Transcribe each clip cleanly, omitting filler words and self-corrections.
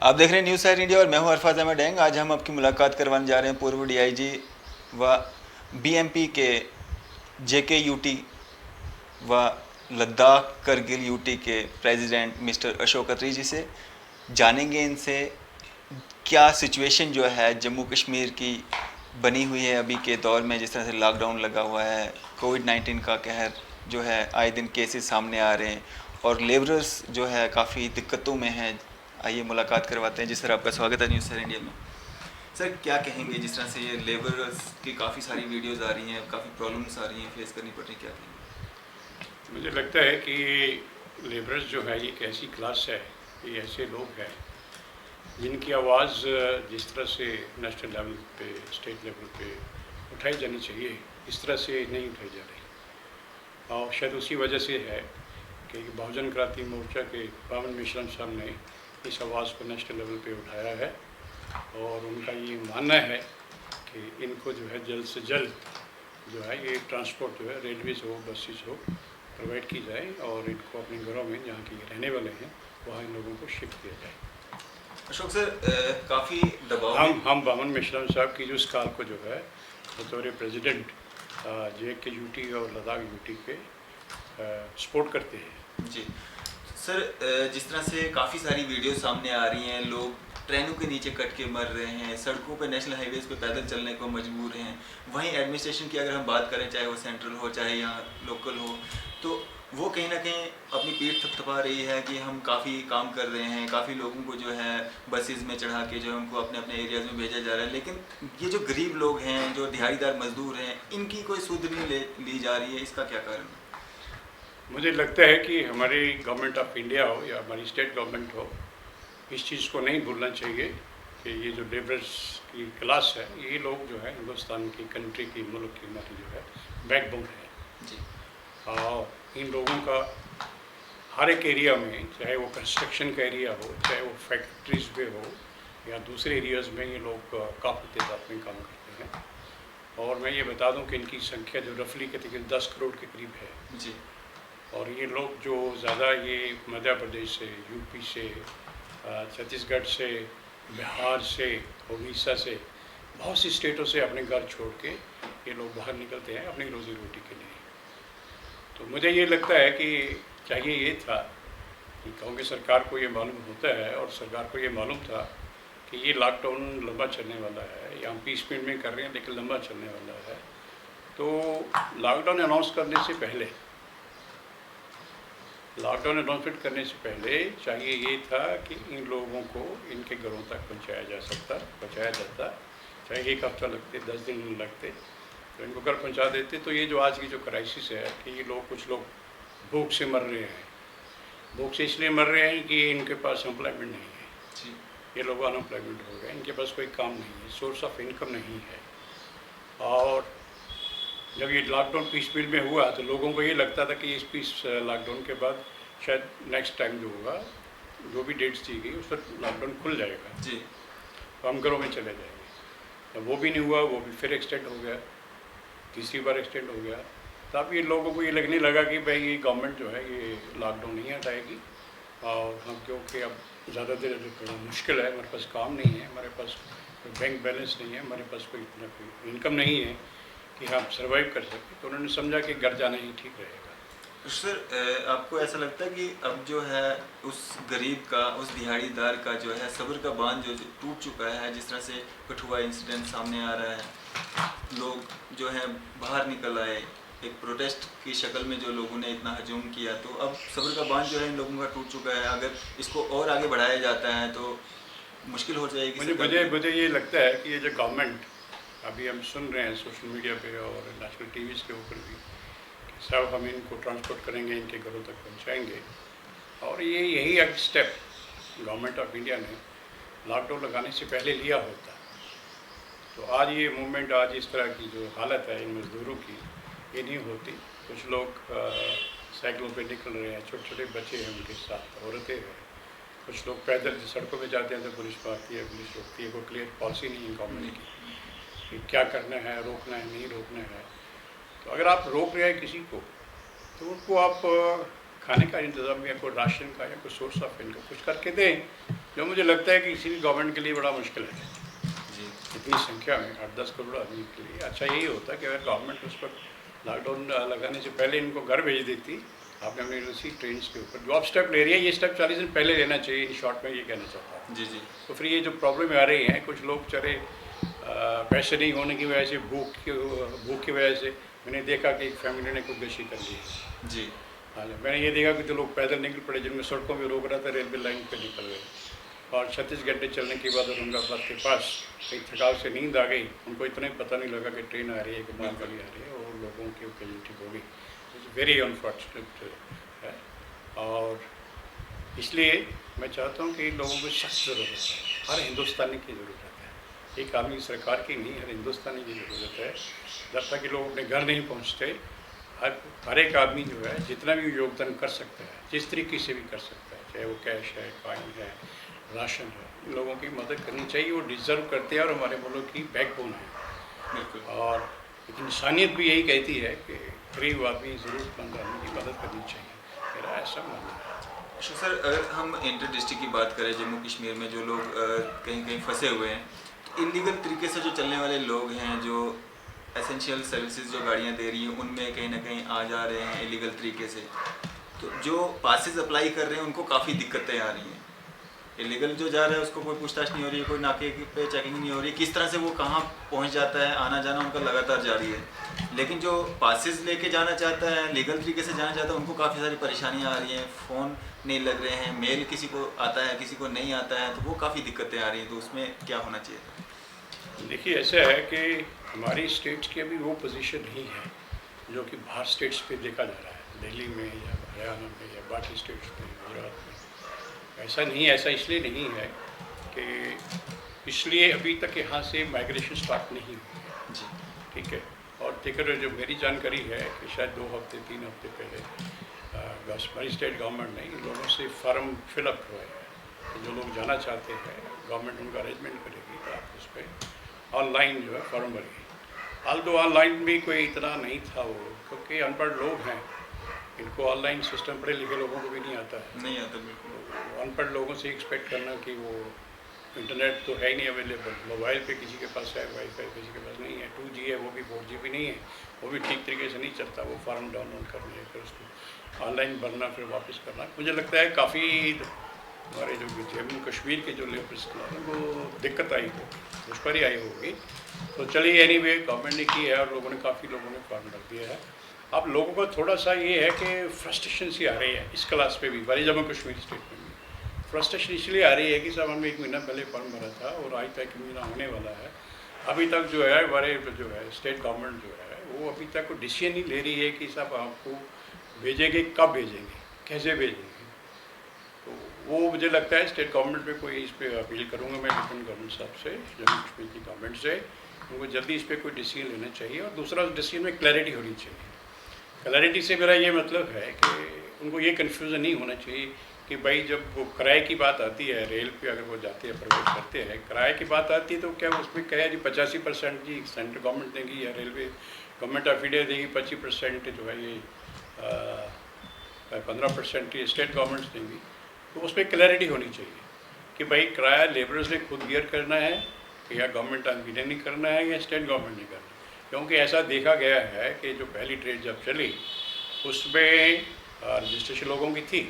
आप देख रहे हैं न्यूज़ साइड इंडिया और मैं हूं अरफाज अहमद डेंग। आज हम आपकी मुलाकात करवाने जा रहे हैं पूर्व डीआईजी व बीएमपी के जेके यूटी व लद्दाख करगिल यूटी के प्रेसिडेंट मिस्टर अशोक अत्री जी से। जानेंगे इनसे क्या सिचुएशन जो है जम्मू कश्मीर की बनी हुई है अभी के दौर में, जिस तरह से लॉकडाउन लगा हुआ है, कोविड-19 का कहर जो है, आए दिन केसेस सामने आ रहे हैं और लेबरर्स जो है काफ़ी दिक्कतों में हैं। आइए मुलाकात करवाते हैं। जिस तरह आपका स्वागत है न्यूज़ सर इंडिया में। सर क्या कहेंगे, जिस तरह से ये लेबरर्स की काफ़ी सारी वीडियोज़ आ रही हैं, काफ़ी प्रॉब्लम्स आ रही हैं, फेस करनी पड़ रही है, क्या कहेंगे? मुझे लगता है कि लेबरर्स जो है ये एक ऐसी क्लास है, ये ऐसे लोग हैं जिनकी आवाज़ जिस तरह से नेशनल लेवल पे, स्टेट लेवल पे उठाई जानी चाहिए, इस तरह से नहीं उठाई जा रही। और शायद उसी वजह से है कि बहुजन क्रांति मोर्चा के पावन मिश्रा साहब ने इस आवाज़ को नेशनल लेवल पे उठाया है और उनका ये मानना है कि इनको जो है जल्द से जल्द जो है ये ट्रांसपोर्ट जो है रेलवेज़ हो, बसेस हो, प्रोवाइड की जाए और इनको अपने घरों में जहाँ के रहने वाले हैं वहाँ इन लोगों को शिफ्ट किया जाए। अशोक सर, काफ़ी दबाव हम बामन मिश्रा साहब की जो इस कार को जो है बतौर प्रेसिडेंट जेके यूटी और लद्दाख यूटी के सपोर्ट करते हैं। जी सर, जिस तरह से काफ़ी सारी वीडियो सामने आ रही हैं, लोग ट्रेनों के नीचे कट के मर रहे हैं, सड़कों पे, नेशनल हाईवेज़ पे पैदल चलने को मजबूर हैं। वहीं एडमिनिस्ट्रेशन की अगर हम बात करें, चाहे वो सेंट्रल हो चाहे यहाँ लोकल हो, तो वो कहीं ना कहीं अपनी पीठ थपथपा रही है कि हम काफ़ी काम कर रहे हैं, काफ़ी लोगों को जो है बसेस में चढ़ा के जो है उनको अपने अपने एरियाज़ में भेजा जा रहा है। लेकिन ये जो गरीब लोग हैं, जो दिहाड़ीदार मजदूर हैं, इनकी कोई सुध नहीं ली जा रही है। इसका क्या कारण है? मुझे लगता है कि हमारी गवर्नमेंट ऑफ इंडिया हो या हमारी स्टेट गवर्नमेंट हो, इस चीज़ को नहीं भूलना चाहिए कि ये जो लेबरर्स की क्लास है, ये लोग जो है हिंदुस्तान की, कंट्री की, मुल्क की हमारी जो है बैकबोन है जी। और इन लोगों का हर एक एरिया में, चाहे वो कंस्ट्रक्शन का एरिया हो, चाहे वो फैक्ट्रीज पे हो या दूसरे एरियाज़ में, ये लोग काफ़ी तादाद में काम करते हैं। और मैं ये बता दूं कि इनकी संख्या जो रफली के तकरीबन 10 करोड़ के करीब है। जी। और ये लोग जो ज़्यादा ये मध्य प्रदेश से, यूपी से, छत्तीसगढ़ से, बिहार से, उड़ीसा से, बहुत सी स्टेटों से अपने घर छोड़ के ये लोग बाहर निकलते हैं अपनी रोज़ी रोटी के लिए। तो मुझे ये लगता है कि चाहिए ये था कि कांग्रेस सरकार को ये मालूम होता है और सरकार को ये मालूम था कि ये लॉकडाउन लंबा चलने वाला है, या हम पीस पीरियड में कर रहे हैं लेकिन लंबा चलने वाला है। तो लॉकडाउन अनाउंस करने से पहले, लॉकडाउन अनाउंसमेंट करने से पहले चाहिए ये था कि इन लोगों को इनके घरों तक पहुंचाया जाता, चाहे एक हफ्ता लगते, 10 दिन लगते, तो इनको घर पहुंचा देते। तो ये जो आज की जो क्राइसिस है कि ये लोग, कुछ लोग भूख से मर रहे हैं। भूख से इसलिए मर रहे हैं कि इनके पास एम्प्लॉयमेंट नहीं है। जी। ये लोग अनएम्प्लॉयमेंट हो गए, इनके पास कोई काम नहीं है, सोर्स ऑफ इनकम नहीं है। और जब ये लॉकडाउन पीस पीरियड में हुआ तो लोगों को ये लगता था कि इस लॉकडाउन के बाद शायद नेक्स्ट टाइम जो होगा, जो भी डेट्स दी गई उस पर लॉकडाउन खुल जाएगा, जी। तो हम घरों में चले जाएंगे। तो वो भी नहीं हुआ, वो भी फिर एक्सटेंड हो गया, तीसरी बार एक्सटेंड हो गया। तब ये लोगों को ये लगने लगा कि भाई ये गवर्नमेंट जो है ये लॉकडाउन नहीं हटाएगी और हम, क्योंकि अब ज़्यादा देर मुश्किल है, हमारे पास काम नहीं है, हमारे पास कोई बैंक बैलेंस नहीं है, हमारे पास कोई इतना कोई इनकम नहीं है कि हम सर्वाइव कर सकें। तो उन्होंने समझा कि घर जाना ही ठीक रहेगा। सर, आपको ऐसा लगता है कि अब जो है उस गरीब का, उस दिहाड़ीदार का जो है सब्र का बांध जो टूट चुका है? जिस तरह से कठुआ इंसिडेंट सामने आ रहा है, लोग जो है बाहर निकल आए एक प्रोटेस्ट की शक्ल में, जो लोगों ने इतना हजूम किया, तो अब सब्र का बांध जो है इन लोगों का टूट चुका है। अगर इसको और आगे बढ़ाया जाता है तो मुश्किल हो जाएगी। मुझे ये लगता है कि ये जो गवर्नमेंट, अभी हम सुन रहे हैं सोशल मीडिया पे और नेशनल टीवीज़ के ऊपर भी, सब हम इनको ट्रांसपोर्ट करेंगे, इनके घरों तक पहुंचाएंगे, और ये यही एक स्टेप गवर्नमेंट ऑफ इंडिया ने लॉकडाउन लगाने से पहले लिया होता, तो आज ये मूवमेंट, आज इस तरह की जो हालत है इन मज़दूरों की, ये नहीं होती। कुछ लोग साइकिलों पे निकल रहे हैं, छोटे छोटे बच्चे हैं, उनके साथ औरतें हैं, कुछ लोग पैदल सड़कों पे जाते हैं तो पुलिस मारती है, पुलिस रोकती है। कोई क्लियर पॉलिसी नहीं है गवर्नमेंट की कि क्या करना है, रोकना है, नहीं रोकना है। तो अगर आप रोक रहे हैं किसी को, तो उनको आप खाने का इंतज़ाम या कोई राशन का या कोई सोर्स ऑफ इनकम कुछ करके दें। जो मुझे लगता है कि किसी भी गवर्नमेंट के लिए बड़ा मुश्किल है जी इतनी संख्या में 8-10 करोड़ आदमी के लिए। अच्छा यही होता कि अगर गवर्नमेंट उस पर लॉकडाउन लगाने से पहले इनको घर भेज देती, आपने अपनी रसी ट्रेन के ऊपर जो आप स्टेप ले रही है, ये स्टेप 40 दिन पहले लेना चाहिए। इन शॉर्ट में ये कहना चाहता हूँ। जी जी तो फिर ये जो प्रॉब्लम आ रही हैं, कुछ लोग बेचारे पैसे नहीं होने की वजह से, भूख की वजह से, मैंने देखा कि एक फैमिली ने खुदकुशी कर ली है। जी हाँ, मैंने ये देखा कि जो लोग पैदल निकल पड़े, जिनमें सड़कों में रोक रहा था, रेलवे लाइन पे निकल गए और 36 घंटे चलने के बाद औरंगाबाद के पास कहीं थकाव से नींद आ गई, उनको इतना ही पता नहीं लगा कि ट्रेन आ रही है कि मालगाड़ी आ रही है और लोगों की कैजुअल्टी हो गई। इट्स वेरी अनफॉर्चुनेट है और इसलिए मैं चाहता हूँ कि लोगों को सख्त ज़रूरत है, हर हिंदुस्तानी की ज़रूरत है। एक आदमी सरकार की नहीं, हर हिंदुस्तानी की ज़रूरत है। जब तक कि लोग अपने घर नहीं पहुँचते, हर एक आदमी जो है जितना भी योगदान कर सकता है, जिस तरीके से भी कर सकता है, चाहे वो कैश है, कॉइन है, राशन है, इन लोगों की मदद करनी चाहिए। वो डिज़र्व करते हैं और हमारे मुल्क की बैकबोन है। बिल्कुल। और एक इंसानियत भी यही कहती है कि गरीब आदमी, ज़रूरतमंद आदमी की मदद करनी चाहिए। मेरा ऐसा मानना है। अच्छा सर, अगर हम इंटर डिस्ट्रिक्ट की बात करें, जम्मू कश्मीर में जो लोग कहीं कहीं फंसे हुए हैं, तो इलीगल तरीके से जो चलने वाले लोग हैं, जो एसेंशियल सर्विसेज जो गाड़ियां दे रही हैं, उनमें कहीं ना कहीं आ जा रहे हैं इलीगल तरीके से, तो जो पासेस अप्लाई कर रहे हैं उनको काफ़ी दिक्कतें आ रही हैं। इलीगल जो जा रहा है उसको कोई पूछताछ नहीं हो रही है, कोई नाके पे चेकिंग नहीं हो रही, किस तरह से वो कहाँ पहुँच जाता है, आना जाना उनका लगातार जारी है। लेकिन जो पासेस लेके जाना चाहता है, लीगल तरीके से जाना चाहता है, उनको काफ़ी सारी परेशानियाँ आ रही हैं, फ़ोन नहीं लग रहे हैं, मेल किसी को आता है किसी को नहीं आता है, तो वो काफ़ी दिक्कतें आ रही हैं। तो उसमें क्या होना चाहिए? देखिए ऐसा है कि हमारी स्टेट्स की अभी वो पोजीशन नहीं है जो कि बाहर स्टेट्स पे देखा जा रहा है, दिल्ली में या हरियाणा में या बाकी स्टेट्स में, गुजरात में। ऐसा नहीं है, ऐसा इसलिए नहीं है कि इसलिए अभी तक यहाँ से माइग्रेशन स्टार्ट नहीं हुई है। जी ठीक है। और देखकर जो मेरी जानकारी है कि शायद 2 हफ्ते 3 हफ्ते पहले हमारी स्टेट गवर्नमेंट ने इन लोगों से फॉर्म फिलअप करवाए हैं कि जो लोग जाना चाहते हैं, गवर्नमेंट उनका अरेंजमेंट करेगी तो आप उस पर ऑनलाइन जो है फॉर्म भरिए। हाल तो ऑनलाइन भी कोई इतना नहीं था वो, क्योंकि अनपढ़ लोग हैं, इनको ऑनलाइन सिस्टम पढ़े लिखे लोगों को भी नहीं आता है। नहीं आता बिल्कुल। अनपढ़ लोगों से एक्सपेक्ट करना कि वो इंटरनेट तो है ही नहीं अवेलेबल, मोबाइल पे किसी के पास है, वाईफाई किसी के पास नहीं है, 2G है वो भी 4G भी नहीं है, वो भी ठीक तरीके से नहीं चलता। वो फॉर्म डाउनलोड करने, फिर उसको ऑनलाइन भरना, फिर वापस करना। मुझे लगता है काफ़ी हमारे जो जम्मू कश्मीर के जो लेबर्स हैं वो दिक्कत आई होगी, दुश्वारी आई होगी। तो चलिए एनीवे गवर्नमेंट ने की है और लोगों ने काफ़ी लोगों ने फॉर्म डाल दिया है। अब लोगों को थोड़ा सा ये है कि फ्रस्ट्रेशन सी आ रही है इस क्लास पे भी, हमारी जम्मू कश्मीर स्टेट में भी फ्रस्ट्रेशन इसलिए आ रही है कि साहब हमने 1 महीना पहले फॉर्म भरा था और आज तक 1 महीना होने वाला है, अभी तक जो है हमारे जो है स्टेट गवर्नमेंट जो है वो अभी तक कोई डिसीजन नहीं ले रही है कि साहब आपको भेजेंगे, कब भेजेंगे, कैसे भेजेंगे। तो वो मुझे लगता है स्टेट गवर्नमेंट पे कोई इस पर अपील करूँगा मैं लेफ्टिनेंट गवर्नमेंट साहब से, जम्मू कश्मीर की गवर्नमेंट से, उनको जल्दी इस पर कोई डिसीजन लेना चाहिए। और दूसरा डिसीजन में क्लैरिटी होनी चाहिए। क्लैरिटी से मेरा ये मतलब है कि उनको ये कन्फ्यूज़न नहीं होना चाहिए कि भाई जब वो किराए की बात आती है, रेल पे अगर वो जाते हैं प्रोवाइड करते हैं, किराए की बात आती है तो क्या उसमें कहे जी 85% जी सेंट्रल गवर्नमेंट देगी या रेलवे गवर्नमेंट ऑफ इंडिया देगी, 25% जो है ये 15% ये स्टेट गवर्नमेंट्स देंगी। तो उस पर क्लैरिटी होनी चाहिए कि भाई किराया लेबरर्स ने खुद बियर करना है या गवर्नमेंट ऑफ इंडिया ने करना है या स्टेट गवर्नमेंट ने करना है। क्योंकि ऐसा देखा गया है कि जो पहली ट्रेन जब चली उसमें रजिस्ट्रेशन लोगों की थी,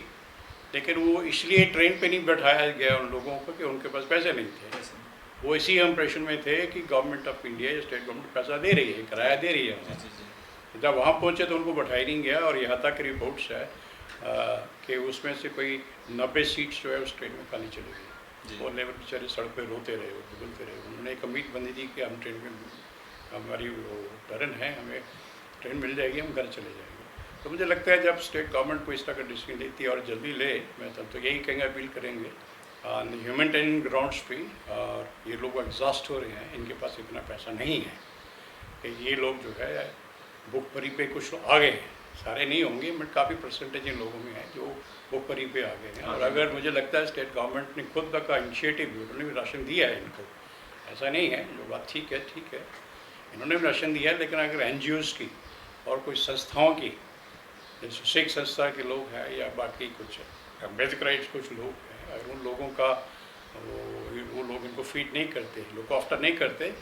लेकिन वो इसलिए ट्रेन पे नहीं बैठाया गया उन लोगों को कि उनके पास पैसे नहीं थे। वो इसी इम्प्रेशन में थे कि गवर्नमेंट ऑफ इंडिया या स्टेट गवर्नमेंट पैसा दे रही है, किराया दे रही है। जब वहाँ पहुँचे तो उनको बैठाया नहीं गया और यहाँ तक रिपोर्ट्स है कि उसमें से कोई 90 सीट्स जो है उस ट्रेन में खाली चली गई। और लेबर बेचारे सड़क पे रोते रहे, वो बिगलते रहे। उन्होंने एक उम्मीद बंदी थी कि हम ट्रेन में, हमारी वो टर्न है, हमें ट्रेन मिल जाएगी, हम घर चले जाएंगे। तो मुझे लगता है जब स्टेट गवर्नमेंट को इस तरह का डिसीजन लेती है और जल्दी ले, मैं तब तो यही कहेंगे, अपील करेंगे ह्यूमैनिटेरियन ग्राउंड्स पे। और ये लोग एग्जॉस्ट हो रहे हैं, इनके पास इतना पैसा नहीं है कि ये लोग जो है बुक परी पे, कुछ लोग आ गए हैं, सारे नहीं होंगे बट काफ़ी परसेंटेज इन लोगों में है जो बुक परी पे आ गए हैं। और अगर मुझे लगता है स्टेट गवर्नमेंट ने खुद का इनिशिएटिव भी, उन्होंने भी राशन दिया है इनको, ऐसा नहीं है, जो बात ठीक है, इन्होंने भी राशन दिया है। लेकिन अगर NGOs की और कोई संस्थाओं की, जैसे सिख संस्था के लोग हैं या बाकी कुछ अम्बेडकर राइट्स कुछ लोग हैं, अगर उन लोगों का वो लोग इनको फीड नहीं करते, लुक आफ्टर नहीं करते,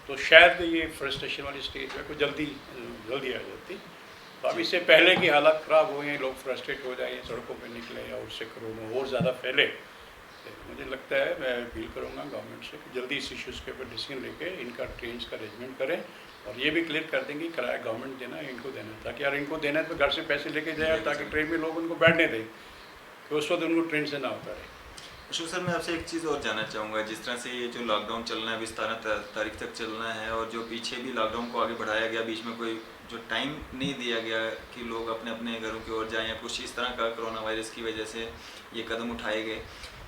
तो शायद ये फ्रस्ट्रेशन वाली स्टेज है को जल्दी आ जाती। तो अब इससे पहले की हालत ख़राब हो गई, लोग फ्रस्ट्रेट हो जाए, सड़कों पे निकले या उससे कोरोना और ज़्यादा फैले, तो मुझे लगता है मैं अपील करूँगा गवर्नमेंट से कि जल्दी इस इश्यूज़ के ऊपर डिसीजन लेके इनका ट्रेन्स का अरेंजमेंट करें और ये भी क्लियर कर देंगे किराया गवर्नमेंट देना है, इनको देना है, ताकि यार इनको देना है तो घर से पैसे लेके जाए, ताकि ट्रेन में लोग उनको बैठने दें, तो उस वक्त उनको ट्रेन से ना उतारे। अशोक सर, मैं आपसे एक चीज़ और जानना चाहूँगा। जिस तरह से ये जो लॉकडाउन चलना है, अभी 17 तारीख तक चलना है, और जो पीछे भी लॉकडाउन को आगे बढ़ाया गया, बीच में कोई जो टाइम नहीं दिया गया कि लोग अपने अपने घरों की ओर जाएं, या कुछ इस तरह का कोरोना वायरस की वजह से ये कदम उठाए गए,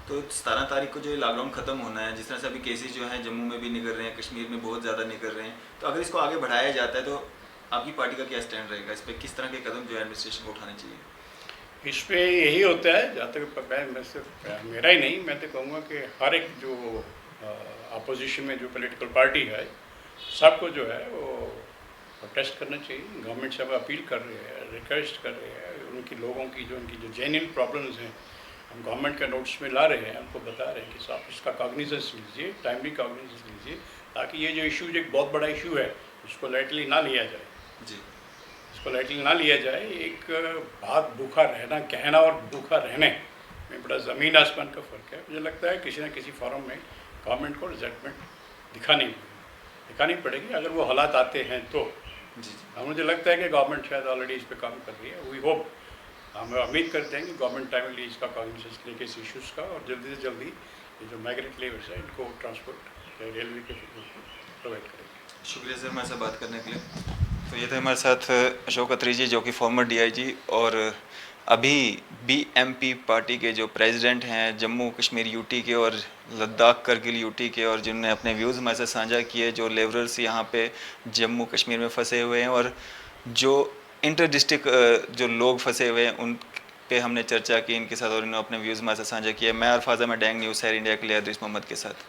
तो 17 तारीख को जो ये लॉकडाउन ख़त्म होना है, जिस तरह से अभी केसेस जो हैं जम्मू में भी निकल रहे हैं, कश्मीर में बहुत ज़्यादा निकल रहे हैं, तो अगर इसको आगे बढ़ाया जाता है तो आपकी पार्टी का क्या स्टैंड रहेगा इस पर? किस तरह के कदम जो है एडमिनिस्ट्रेशन को उठाने चाहिए? इस पे यही होता है, जहाँ तक मैं सिर्फ मेरा ही नहीं, मैं तो कहूँगा कि हर एक जो अपोजिशन में जो पॉलिटिकल पार्टी है, सबको जो है वो प्रोटेस्ट करना चाहिए। गवर्नमेंट से अब अपील कर रहे हैं, रिक्वेस्ट कर रहे हैं, उनकी लोगों की जो जेन्युइन प्रॉब्लम्स हैं हम गवर्नमेंट के नोट्स में ला रहे हैं, उनको बता रहे हैं कि साहब इसका कॉग्निजेंस लीजिए, टाइमली कॉग्निजेंस लीजिए, ताकि ये जो इशू एक बहुत बड़ा इशू है उसको लाइटली ना लिया जाए जी, इसको लाइटली ना लिया जाए। एक बात भूखा रहना कहना और भूखा रहने में बड़ा ज़मीन आसमान का फ़र्क है। मुझे लगता है किसी न किसी फॉरम में गवर्नमेंट को रिजल्टमेंट दिखानी पड़ेगी अगर वो हालात आते हैं तो। जी, और मुझे लगता है कि गवर्नमेंट शायद ऑलरेडी इस पर काम कर रही है। वी होप, हम उम्मीद करते हैं कि गवर्नमेंट टाइमली इसका कॉग्निजेंस लेके इस इशूज़ का, और जल्दी से जल्दी ये जो माइग्रेंट लेबर्स है इनको ट्रांसपोर्ट रेलवे के प्रोवाइड करेंगे। शुक्रिया सर हमारे साथ बात करने के लिए। तो ये थे हमारे साथ अशोक अत्री जी, जो कि फॉर्मर डीआईजी और अभी बीएमपी पार्टी के जो प्रेसिडेंट हैं जम्मू कश्मीर यूटी के और लद्दाख करगिल यूटी के, और जिन्होंने अपने व्यूज़ हमारे साथ साझा किए, जो लेबरर्स यहाँ पे जम्मू कश्मीर में फंसे हुए हैं और जो इंटर डिस्ट्रिक्ट जो लोग फंसे हुए हैं उन पे हमने चर्चा की इनके साथ, और इन्होंने अपने व्यूज़ हमारे साथ साझा किए। मैं अरफाज़ अहमद डैंग, न्यूज़ शहर इंडिया के लिए अदरीस मोहम्मद के साथ।